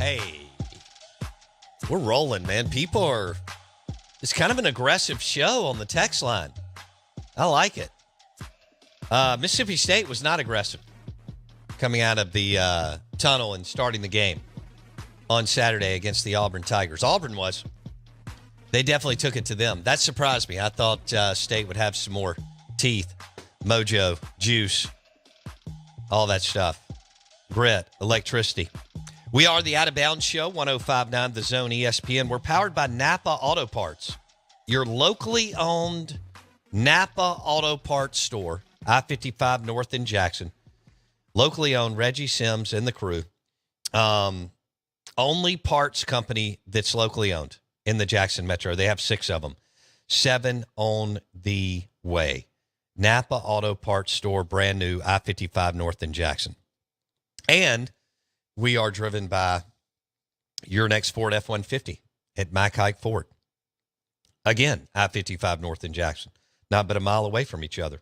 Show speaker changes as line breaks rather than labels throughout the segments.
Hey, we're rolling, man. It's kind of an aggressive show on the text line. I like it. Mississippi State was not aggressive coming out of the tunnel and starting the game on Saturday against the Auburn Tigers. Auburn was. They definitely took it to them. That surprised me. I thought State would have some more teeth, mojo, juice, all that stuff. Grit, electricity. We are the Out of Bounds Show, 105.9 The Zone ESPN. We're powered by Napa Auto Parts, your locally owned Napa Auto Parts store, I-55 North in Jackson. Locally owned, Reggie Sims and the crew. Only parts company that's locally owned in the Jackson Metro. They have 6 of them. 7 on the way. Napa Auto Parts store, brand new, I-55 North in Jackson. And we are driven by your next Ford F-150 at Mack Hike Ford. Again, I-55 North in Jackson. Not but a mile away from each other.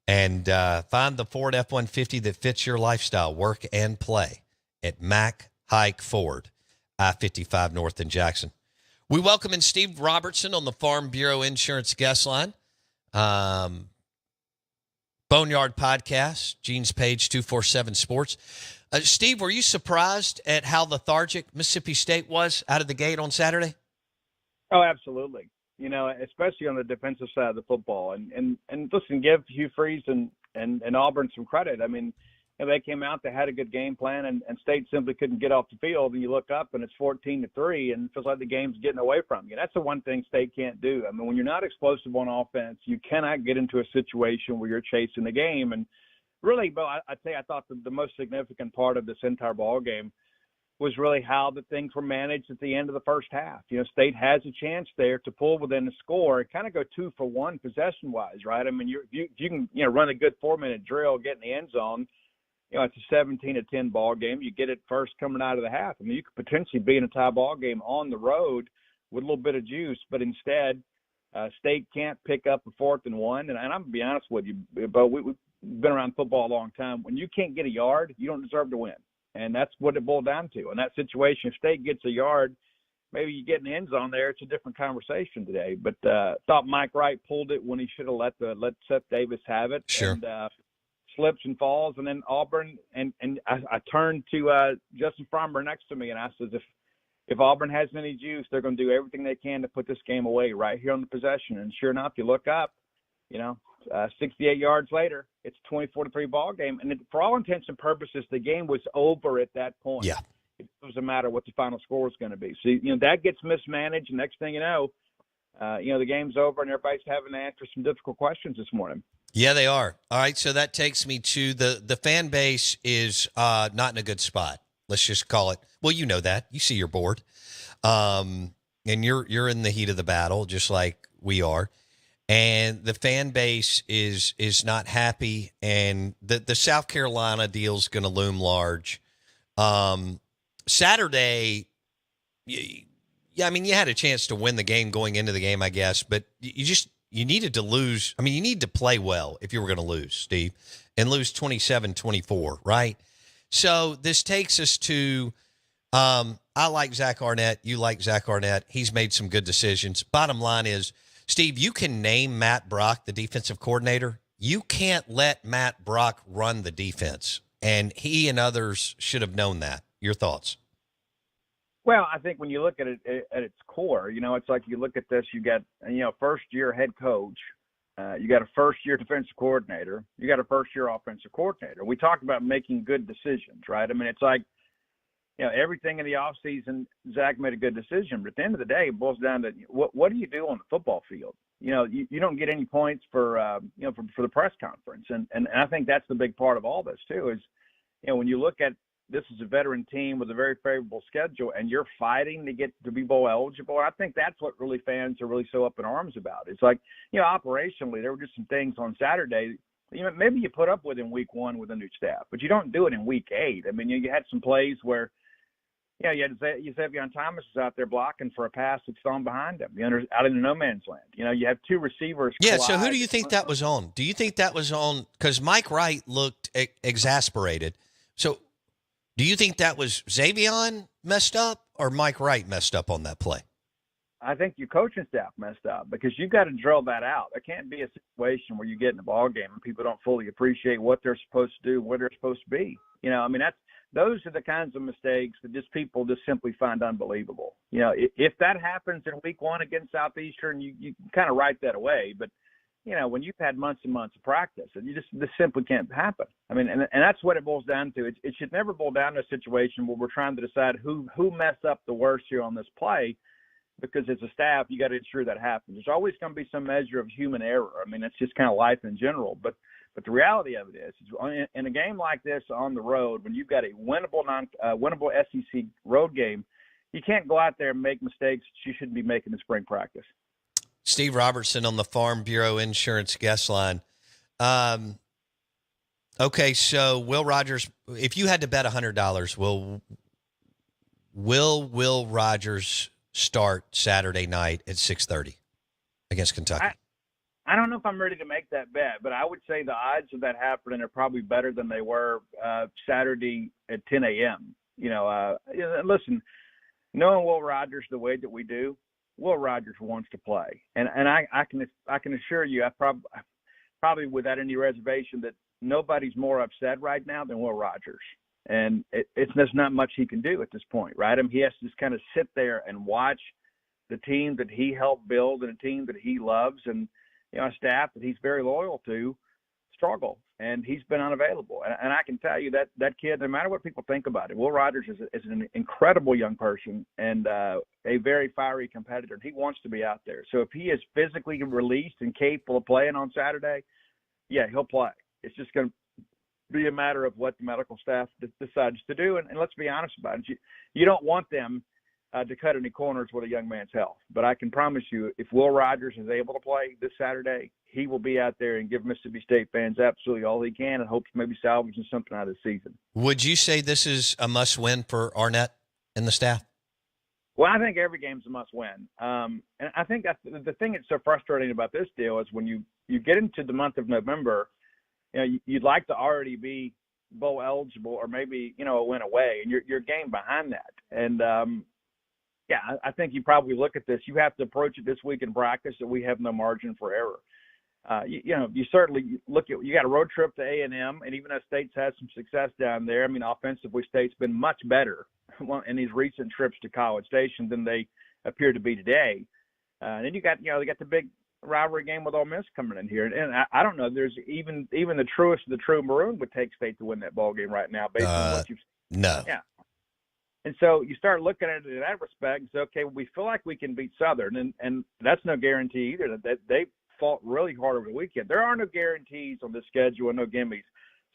And find the Ford F-150 that fits your lifestyle, work, and play at Mack Hike Ford, I-55 North in Jackson. We welcome in Steve Robertson on the Farm Bureau Insurance Guest Line. Boneyard Podcast, Gene's Page, 247 Sports. Steve, were you surprised at how lethargic Mississippi State was out of the gate on Saturday?
Oh, absolutely. You know, especially on the defensive side of the football. And listen, give Hugh Freeze and Auburn some credit. I mean, they came out, they had a good game plan, and State simply couldn't get off the field. And you look up, and it's 14-3, and it feels like the game's getting away from you. That's the one thing State can't do. I mean, when you're not explosive on offense, you cannot get into a situation where you're chasing the game. And really, Bo, I'd say I thought the most significant part of this entire ball game was really how the things were managed at the end of the first half. You know, State has a chance there to pull within the score and kind of go 2 for 1 possession-wise, right? I mean, you can run a good 4-minute drill, get in the end zone. You know, it's a 17-10 ball game. You get it first coming out of the half. I mean, you could potentially be in a tie ball game on the road with a little bit of juice, but instead, State can't pick up a 4th and 1. And I'm going to be honest with you, Bo, we've been around football a long time. When you can't get a yard, you don't deserve to win. And that's what it boiled down to. In that situation, if State gets a yard, maybe you get in the end zone there. It's a different conversation today. But thought Mike Wright pulled it when he should have let Seth Davis have it.
Sure.
And slips and falls. And then Auburn, and I turned to Justin Fromber next to me, and I said, if Auburn has any juice, they're going to do everything they can to put this game away right here on the possession. And sure enough, you look up, 68 yards later, it's a 24-3 ball game. And for all intents and purposes, the game was over at that point.
Yeah.
It doesn't matter what the final score is going to be. So, that gets mismanaged. Next thing you know, the game's over and everybody's having to answer some difficult questions this morning.
Yeah, they are. All right, so that takes me to the fan base is not in a good spot. Let's just call it. Well, you know that. You see your board. And you're in the heat of the battle, just like we are. And the fan base is not happy, and the South Carolina deal's going to loom large. Saturday, I mean, you had a chance to win the game going into the game, I guess, but you needed to lose. I mean, you need to play well if you were going to lose, Steve, and lose 27-24, right? So this takes us to I like Zach Arnett. You like Zach Arnett. He's made some good decisions. Bottom line is, Steve, you can name Matt Brock the defensive coordinator. You can't let Matt Brock run the defense, and he and others should have known that. Your thoughts?
Well, I think when you look at it at its core, it's like you look at this, you got, first-year head coach, you got a first-year defensive coordinator, you got a first-year offensive coordinator. We talk about making good decisions, right? I mean, it's like, everything in the offseason, Zach made a good decision. But at the end of the day, it boils down to what do you do on the football field? You don't get any points for the press conference. And I think that's the big part of all this, too, is, when you look at this is a veteran team with a very favorable schedule, and you're fighting to get to be bowl eligible. I think that's what really fans are really so up in arms about. It's like, operationally, there were just some things on Saturday, maybe you put up with in week 1 with a new staff, but you don't do it in week 8. I mean, you had some plays where, you had Xavier Thomas is out there blocking for a pass that's thrown behind him. Out in the no man's land. You have 2 receivers.
Yeah. So who do you think that was on? Do you think that was on? Because Mike Wright looked exasperated. So Do you think that was Xavion messed up or Mike Wright messed up on that play?
I think your coaching staff messed up because you got to drill that out. There can't be a situation where you get in a ball game and people don't fully appreciate what they're supposed to do, where they're supposed to be. I mean, those are the kinds of mistakes that just people just simply find unbelievable. If that happens in week 1 against Southeastern, you kind of write that away. But, when you've had months and months of practice, and this simply can't happen. I mean, and that's what it boils down to. It should never boil down to a situation where we're trying to decide who messed up the worst here on this play. Because as a staff, you got to ensure that happens. There's always going to be some measure of human error. I mean, it's just kind of life in general. But the reality of it is in a game like this on the road, when you've got a winnable SEC road game, you can't go out there and make mistakes that you shouldn't be making in spring practice.
Steve Robertson on the Farm Bureau Insurance guest line. Okay, so Will Rogers, if you had to bet $100, Will Rogers start Saturday night at 6:30 against Kentucky?
I don't know if I'm ready to make that bet, but I would say the odds of that happening are probably better than they were Saturday at 10 a.m. Listen, knowing Will Rogers the way that we do, Will Rogers wants to play, and I can assure you, I probably without any reservation, that nobody's more upset right now than Will Rogers. And there's not much he can do at this point, right? I mean, he has to just kind of sit there and watch the team that he helped build and a team that he loves and, a staff that he's very loyal to struggle. And he's been unavailable. And I can tell you that kid, no matter what people think about it, Will Rogers is an incredible young person and a very fiery competitor. And he wants to be out there. So if he is physically released and capable of playing on Saturday, yeah, he'll play. It's just going to be a matter of what the medical staff decides to do. And let's be honest about it. You don't want them to cut any corners with a young man's health. But I can promise you, if Will Rogers is able to play this Saturday, he will be out there and give Mississippi State fans absolutely all he can and hopes maybe salvaging something out of the season.
Would you say this is a must-win for Arnett and the staff?
Well, I think every game's a must-win. And I think the thing that's so frustrating about this deal is when you get into the month of November, you'd like to already be bowl eligible or maybe, a win away, and you're a game behind that. And, I think you probably look at this. You have to approach it this week in practice that we have no margin for error. You certainly look at – you got a road trip to A&M, and even though State's had some success down there, I mean, offensively, State's been much better in these recent trips to College Station than they appear to be today. And then you got, they got the big rivalry game with Ole Miss coming in here. And I don't know, there's even the truest of the true Maroon would take State to win that ball game right now based on what you've seen.
No.
Yeah. And so you start looking at it in that respect and say, okay, we feel like we can beat Southern, and that's no guarantee either. That they fought really hard over the weekend. There are no guarantees on this schedule and no gimmies.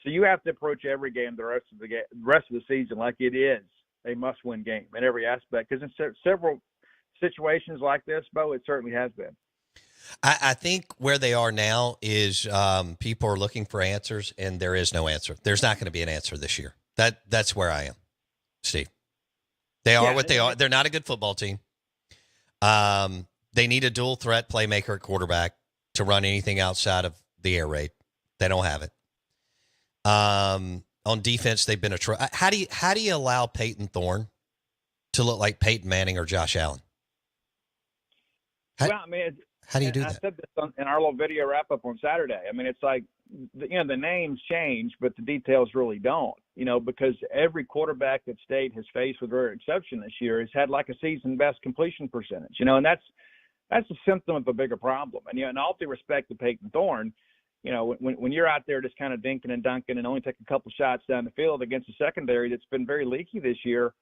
So you have to approach every game the rest of the season like it is a must-win game in every aspect. Because in several situations like this, Bo, it certainly has been.
I think where they are now is people are looking for answers, and there is no answer. There's not going to be an answer this year. That's where I am, Steve. They are what they are. They're not a good football team. They need a dual threat playmaker at quarterback to run anything outside of the air raid. They don't have it. On defense, they've been a how do you allow Peyton Thorne to look like Peyton Manning or Josh Allen? How do you do that?
I said this in our little video wrap up on Saturday. I mean, it's like, the names change, but the details really don't, because every quarterback that State has faced with rare exception this year has had like a season best completion percentage, and that's a symptom of a bigger problem. And, in all due respect to Peyton Thorne, when you're out there just kind of dinking and dunking and only take a couple shots down the field against a secondary that's been very leaky this year,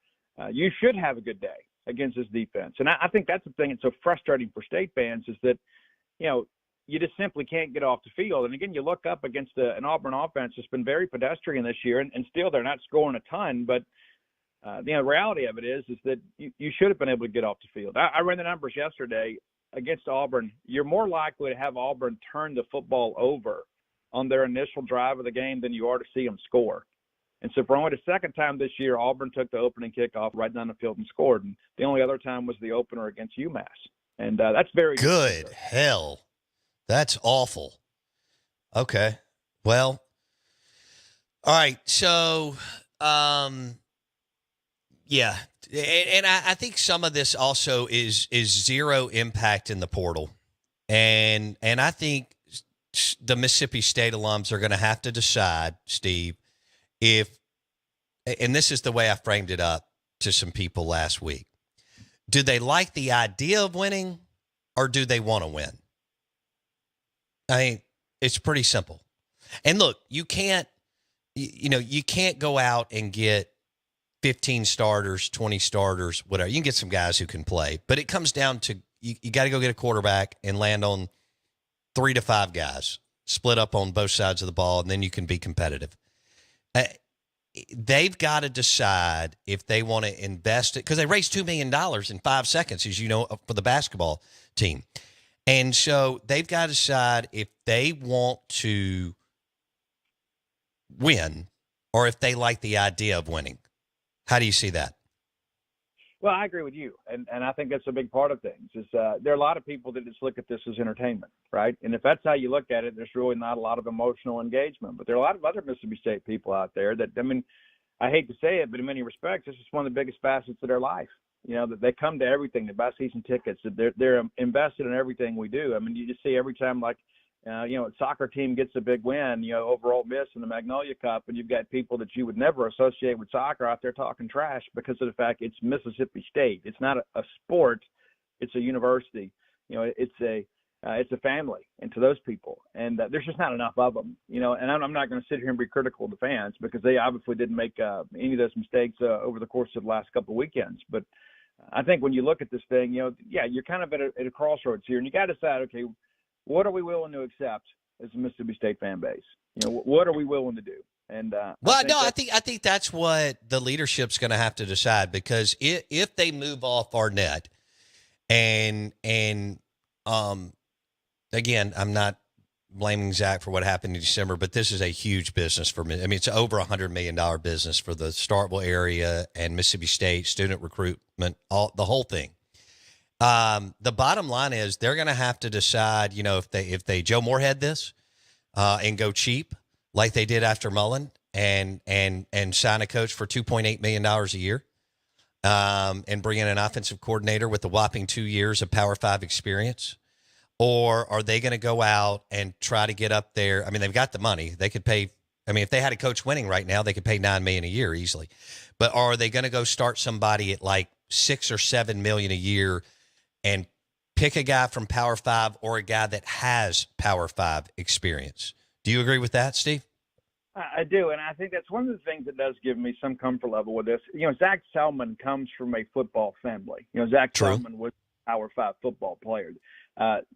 you should have a good day against this defense. And I think that's the thing that's so frustrating for State fans is that, you just simply can't get off the field. And again, you look up against an Auburn offense that's been very pedestrian this year, and still they're not scoring a ton. But the reality of it is that you should have been able to get off the field. I ran the numbers yesterday against Auburn. You're more likely to have Auburn turn the football over on their initial drive of the game than you are to see them score. And so for only the second time this year, Auburn took the opening kickoff right down the field and scored. And the only other time was the opener against UMass. And that's very
good. Hell. That's awful. Okay. Well, all right. So Yeah, and I think some of this also is zero impact in the portal, and I think the Mississippi State alums are going to have to decide, Steve, if, and this is the way I framed it up to some people last week. Do they like the idea of winning, or do they want to win? I mean, it's pretty simple. And look, you can't go out and get 15 starters, 20 starters, whatever. You can get some guys who can play, but it comes down to you got to go get a quarterback and land on 3 to 5 guys, split up on both sides of the ball, and then you can be competitive. They've got to decide if they want to invest it, because they raised $2 million in 5 seconds, as you know, for the basketball team. And so they've got to decide if they want to win or if they like the idea of winning. How do you see that?
Well, I agree with you, and I think that's a big part of things. Is there are a lot of people that just look at this as entertainment, right? And if that's how you look at it, there's really not a lot of emotional engagement. But there are a lot of other Mississippi State people out there that, I mean, I hate to say it, but in many respects, this is one of the biggest facets of their life. You know, that they come to everything, they buy season tickets, that they're invested in everything we do. I mean, you just see every time, like, a soccer team gets a big win, over Ole Miss in the Magnolia Cup, and you've got people that you would never associate with soccer out there talking trash because of the fact it's Mississippi State. It's not a sport; it's a university. It's a family, and to those people, and there's just not enough of them. And I'm not going to sit here and be critical of the fans because they obviously didn't make any of those mistakes over the course of the last couple of weekends. But I think when you look at this thing, you're kind of at a crossroads here, and you got to decide, okay, what are we willing to accept as a Mississippi State fan base? What are we willing to do? And
I think that's what the leadership's going to have to decide, because if they move off Arnett, and again, I'm not blaming Zach for what happened in December, but this is a huge business for me. I mean, it's over $100 million business for the Starkville area and Mississippi State, student recruitment, the whole thing. The bottom line is they're going to have to decide, if they Joe Moorhead this and go cheap like they did after Mullen and sign a coach for $2.8 million a year and bring in an offensive coordinator with a whopping 2 years of Power 5 experience. Or are they going to go out and try to get up there? I mean, they've got the money. They could pay. I mean, if they had a coach winning right now, they could pay $9 million a year easily. But are they going to go start somebody at like $6 or $7 million a year and pick a guy from Power 5 or a guy that has Power 5 experience? Do you agree with that, Steve?
I do, and I think that's one of the things that does give me some comfort level with this. Zach Selman comes from a football family. Zach
True.
Selman was a Power 5 football player.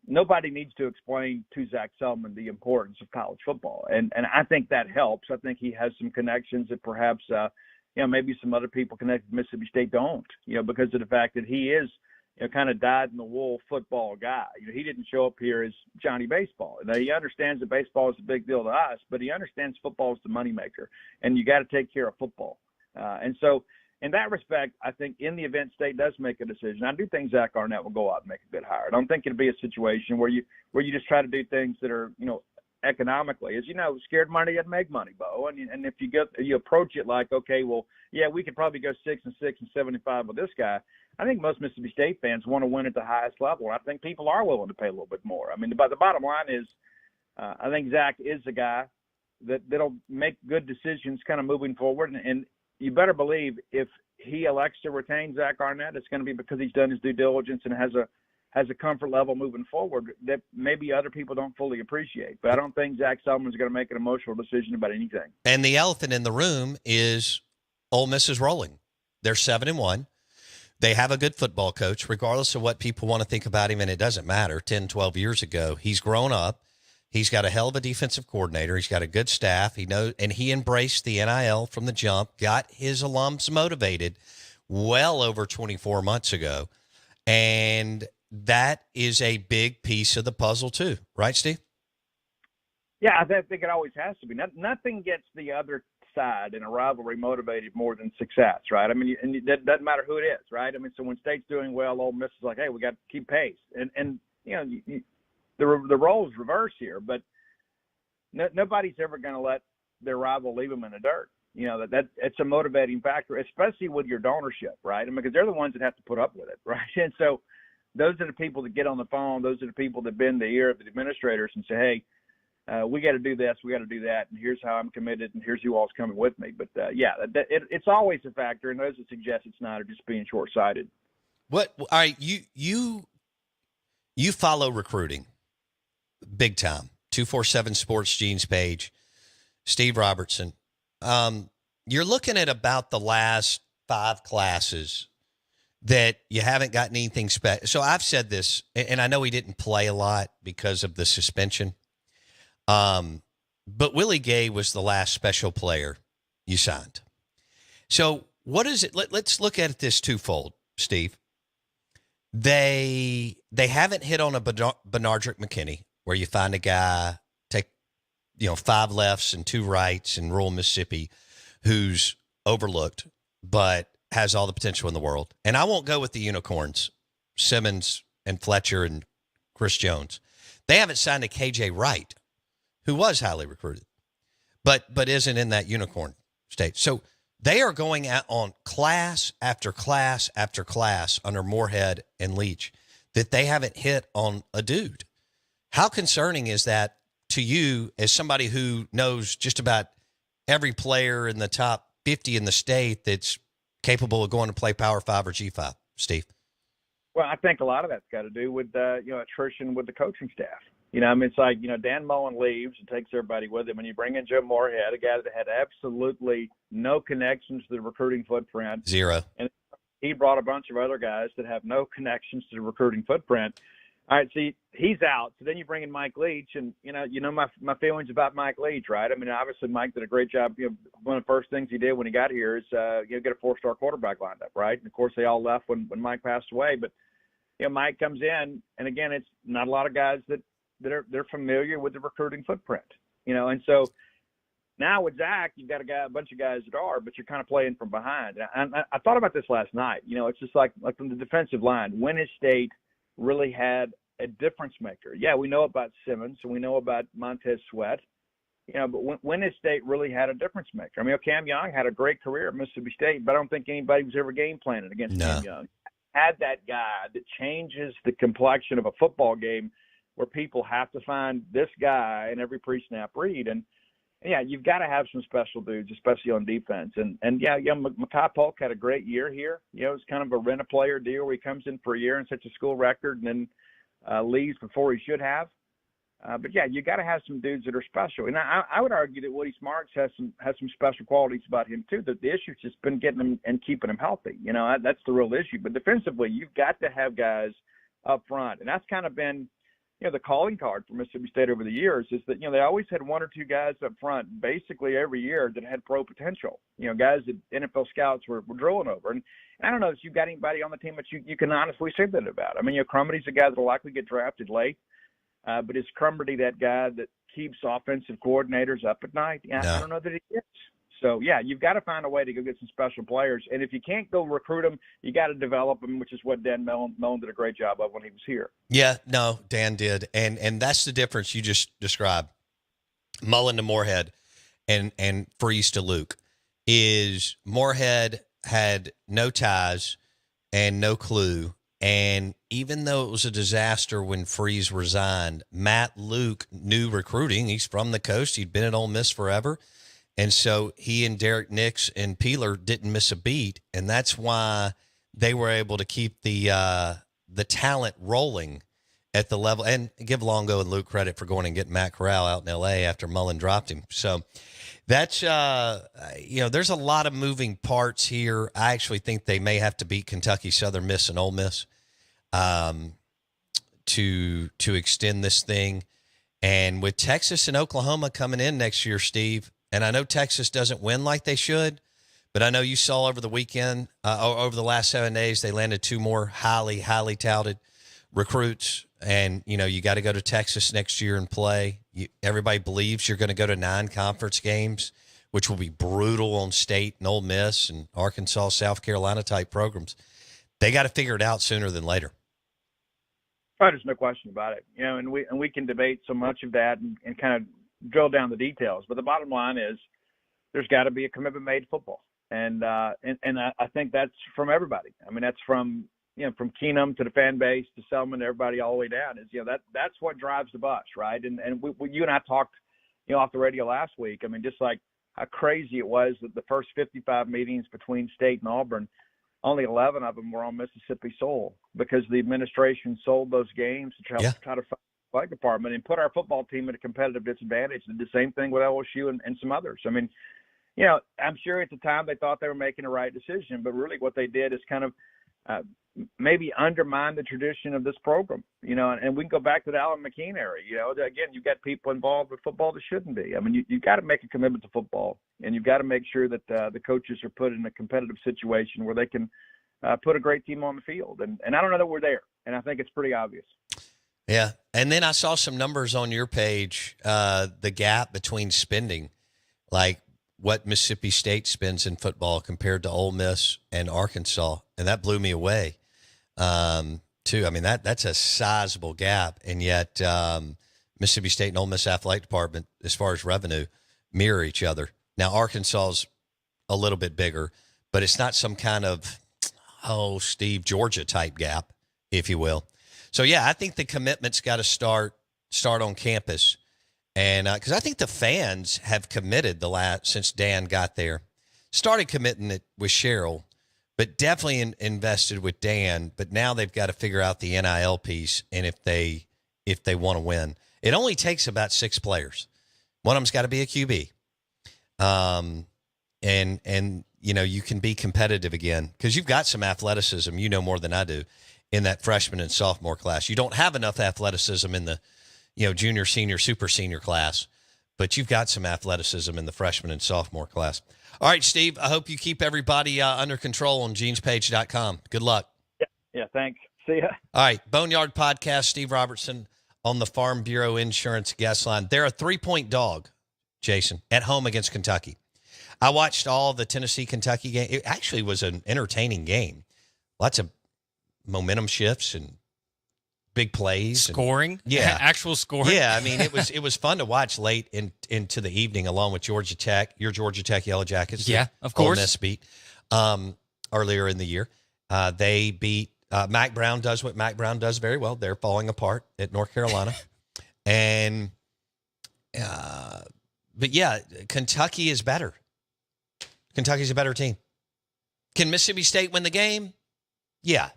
Nobody needs to explain to Zach Selman the importance of college football, and I think that helps. I think he has some connections that perhaps maybe some other people connected to Mississippi State don't, because of the fact that he is kind of dyed-in-the-wool football guy. He didn't show up here as Johnny Baseball. Now, he understands that baseball is a big deal to us, but he understands football is the moneymaker, and you got to take care of football. And so, in that respect, I think in the event State does make a decision, I do think Zach Arnett will go out and make a good hire. I don't think it'll be a situation where you just try to do things that are, economically. As you know, scared money doesn't make money, Bo. And if you approach it like, okay, well, yeah, we could probably go 6-6 and 75 with this guy. I think most Mississippi State fans want to win at the highest level. I think people are willing to pay a little bit more. I mean, the bottom line is, I think Zach is a guy that'll make good decisions kind of moving forward. And you better believe if he elects to retain Zach Arnett, it's going to be because he's done his due diligence and has a comfort level moving forward that maybe other people don't fully appreciate. But I don't think Zach Selman's going to make an emotional decision about anything.
And the elephant in the room is Ole Miss is rolling. They're 7-1. They have a good football coach, regardless of what people want to think about him, and it doesn't matter. 10, 12 years ago, he's grown up. He's got a hell of a defensive coordinator. He's got a good staff. He knows, and he embraced the NIL from the jump, got his alums motivated well over 24 months ago. And that is a big piece of the puzzle too. Right, Steve?
Yeah, I think it always has to be. Nothing gets the other side in a rivalry motivated more than success, right? I mean, and it doesn't matter who it is, right? I mean, so when State's doing well, Ole Miss is like, hey, we got to keep pace. And the roles reverse here, but nobody's ever going to let their rival leave them in the dirt. You know, that it's a motivating factor, especially with your donorship, right? I mean, because they're the ones that have to put up with it, right? And so those are the people that get on the phone. Those are the people that bend the ear of the administrators and say, hey, we got to do this, we got to do that, and here's how I'm committed, and here's who all's coming with me. But, it's always a factor, and those that suggest it's not are just being short-sighted.
What? All right, you follow recruiting big time. 247 Sports Gene's page, Steve Robertson. You're looking at about the last 5 classes that you haven't gotten anything special. So I've said this, and I know he didn't play a lot because of the suspension. But Willie Gay was the last special player you signed. So what is it? Let's look at it this twofold, Steve. They haven't hit on a Benardrick McKinney where you find a guy, take, 5 lefts and 2 rights in rural Mississippi who's overlooked, but has all the potential in the world. And I won't go with the unicorns, Simmons and Fletcher and Chris Jones. They haven't signed a KJ Wright, who was highly recruited, but isn't in that unicorn state. So they are going out on class after class after class under Moorhead and Leach that they haven't hit on a dude. How concerning is that to you as somebody who knows just about every player in the top 50 in the state that's capable of going to play Power 5 or G5, Steve?
Well, I think a lot of that's got to do with, attrition with the coaching staff. It's like, Dan Mullen leaves and takes everybody with him. And you bring in Joe Moorhead, a guy that had absolutely no connections to the recruiting footprint.
Zero.
And he brought a bunch of other guys that have no connections to the recruiting footprint. All right, see, he's out. So then you bring in Mike Leach, and, my feelings about Mike Leach, right? I mean, obviously Mike did a great job. One of the first things he did when he got here is, get a 4-star quarterback lined up, right? And, of course, they all left when Mike passed away. But, Mike comes in, and, again, it's not a lot of guys that they're familiar with the recruiting footprint, and so now with Zach, you've got a bunch of guys that are, but you're kind of playing from behind. And I thought about this last night. It's just like from the defensive line, Winnis State really had a difference maker. Yeah, we know about Simmons and we know about Montez Sweat, but Winnis State really had a difference maker. I mean, Cam Young had a great career at Mississippi State, but I don't think anybody was ever game planning against Cam Young. Had that guy that changes the complexion of a football game where people have to find this guy in every pre-snap read. And, yeah, you've got to have some special dudes, especially on defense. And Mekhi Polk had a great year here. It's kind of a rent-a-player deal where he comes in for a year and sets a school record and then leaves before he should have. But, yeah, you got to have some dudes that are special. And I would argue that Woody Smarks has some special qualities about him, too. That the issue's just been getting him and keeping him healthy. That's the real issue. But defensively, you've got to have guys up front. And that's kind of been – the calling card for Mississippi State over the years is that, they always had 1 or 2 guys up front basically every year that had pro potential, guys that NFL scouts were drilling over. And I don't know if you've got anybody on the team that you can honestly say that about. I mean, Crummety's a guy that will likely get drafted late, but is Crumety that guy that keeps offensive coordinators up at night? Yeah, no. I don't know that he is. So, yeah, you've got to find a way to go get some special players. And if you can't go recruit them, you got to develop them, which is what Dan Mullen did a great job of when he was here.
Yeah, no, Dan did. And that's the difference you just described. Mullen to Moorhead and Freeze to Luke is Moorhead had no ties and no clue. And even though it was a disaster when Freeze resigned, Matt Luke knew recruiting. He's from the coast. He'd been at Ole Miss forever. And so he and Derek Nix and Peeler didn't miss a beat, and that's why they were able to keep the talent rolling at the level. And give Longo and Luke credit for going and getting Matt Corral out in L.A. after Mullen dropped him. So that's there's a lot of moving parts here. I actually think they may have to beat Kentucky, Southern Miss, and Ole Miss to extend this thing. And with Texas and Oklahoma coming in next year, Steve. And I know Texas doesn't win like they should, but I know you saw over the weekend, over the last 7 days, they landed 2 more highly, highly touted recruits. And, you got to go to Texas next year and play. Everybody believes you're going to go to 9 conference games, which will be brutal on State and Ole Miss and Arkansas, South Carolina type programs. They got to figure it out sooner than later.
Oh, there's no question about it. And we can debate so much of that and kind of drill down the details. But the bottom line is, there's got to be a commitment made to football. And I think that's from everybody. I mean, that's from Keenum to the fan base to Selman to everybody all the way down. Is that's what drives the bus, right? And you and I talked, off the radio last week. I mean, just like how crazy it was that the first 55 meetings between State and Auburn, only 11 of them were on Mississippi soil because the administration sold those games to try to fight the flag department and put our football team at a competitive disadvantage. And the same thing with LSU and some others. I mean, I'm sure at the time they thought they were making the right decision, but really what they did is kind of maybe undermine the tradition of this program, and we can go back to the Alan McKean era. Again, you've got people involved with football that shouldn't be. I mean, you've got to make a commitment to football, and you've got to make sure that the coaches are put in a competitive situation where they can put a great team on the field. And I don't know that we're there, and I think it's pretty obvious.
Yeah, and then I saw some numbers on your page, the gap between spending, like what Mississippi State spends in football compared to Ole Miss and Arkansas, and that blew me away, too. I mean, that's a sizable gap, and yet Mississippi State and Ole Miss athletic department, as far as revenue, mirror each other. Now, Arkansas's a little bit bigger, but it's not some kind of, Steve, Georgia-type gap, if you will. So, yeah, I think the commitment's got to start on campus. And because I think the fans have committed since Dan got there, started committing it with Cheryl, but definitely invested with Dan. But now they've got to figure out the NIL piece, and if they want to win, it only takes about 6 players. One of them's got to be a QB, and you can be competitive again because you've got some athleticism. More than I do in that freshman and sophomore class. You don't have enough athleticism in the junior, senior, super senior class, but you've got some athleticism in the freshman and sophomore class. All right, Steve, I hope you keep everybody under control on genespage.com. Good luck.
Yeah, thanks. See ya.
All right, Boneyard Podcast, Steve Robertson on the Farm Bureau Insurance guest line. They're a 3-point dog, Jason, at home against Kentucky. I watched all the Tennessee-Kentucky game. It actually was an entertaining game. Lots of momentum shifts and big plays,
scoring, actual scoring.
Yeah, I mean it was fun to watch late into the evening, along with Georgia Tech, your Georgia Tech Yellow Jackets.
Yeah, of course.
Ole Miss beat earlier in the year. They beat Mac Brown. Does what Mac Brown does very well. They're falling apart at North Carolina, and but yeah, Kentucky is better. Kentucky's a better team. Can Mississippi State win the game? Yeah,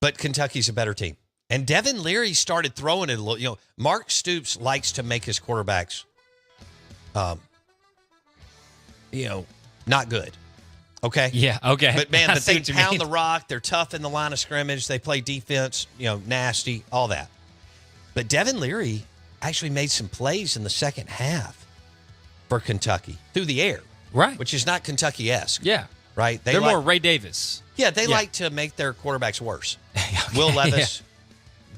but Kentucky's a better team. And Devin Leary started throwing it a little. Mark Stoops likes to make his quarterbacks, not good. Okay?
Yeah, okay.
But, man, they pound the rock. They're tough in the line of scrimmage. They play defense, nasty, all that. But Devin Leary actually made some plays in the second half for Kentucky through the air.
Right.
Which is not Kentucky-esque.
Yeah.
Right?
They're more Ray Davis.
Yeah, they like to make their quarterbacks worse. Okay. Will Levis,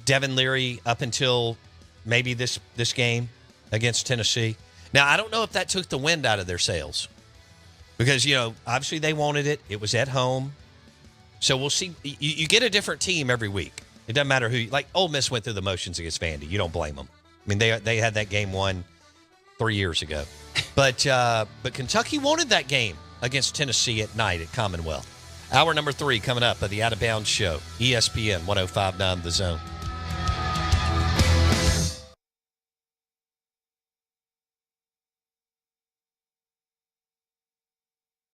Devin Leary up until maybe this game against Tennessee. Now, I don't know if that took the wind out of their sails because, obviously they wanted it. It was at home. So we'll see. You get a different team every week. It doesn't matter who. Like Ole Miss went through the motions against Vandy. You don't blame them. I mean, they had that game won 3 years ago. But Kentucky wanted that game against Tennessee at night at Commonwealth. Hour number 3 coming up of the Out of Bounds Show, ESPN 105.9 The Zone.